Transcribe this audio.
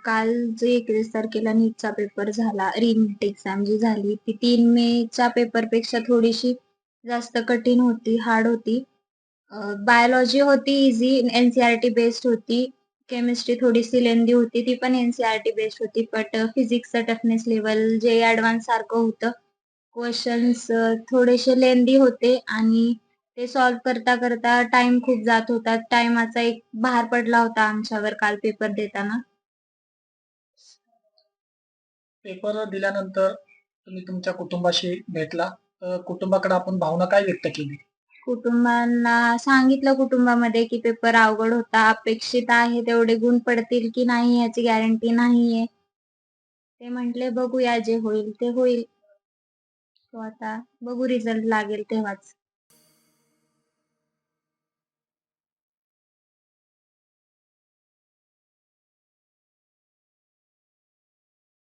काल जे 21 तारखेला नीटचा पेपर झाला, री-नीट एक्झाम जी झाली, ती 3 मेच्या पेपरपेक्षा थोडीशी जास्त कठीण होती, हार्ड होती. बायोलॉजी होती ईझी, एन-सी-आर-टी बेस्ड होती. केमिस्ट्री थोडीशी लेंदी होती, ती पण एन-सी-आर-टी बेस्ड होती. बट फिजिक्सचं टफनेस लेव्हल जे ॲडव्हान्स सारखं होतं. क्वेशन्स थोडेसे लेंदी होते आणि ते सॉल्व्ह करता टाईम खूप जात होता. टाईमाचा एक भार पडला होता आमच्यावर काल पेपर देताना. पेपर दिल्यानंतर तुम्ही तुमच्या कुटुंबाशी भेटला. तर कुटुंबाकडे आपण भावना काय व्यक्त केली? कुटुंबांना सांगितलं कुटुंबामध्ये की पेपर अवघड होता. अपेक्षित आहे तेवढे गुण पडतील की नाही याची गॅरंटी नाहीये. ते म्हटले बघूया जे होईल ते होईल. तो आता बघू रिझल्ट लागेल तेव्हाच.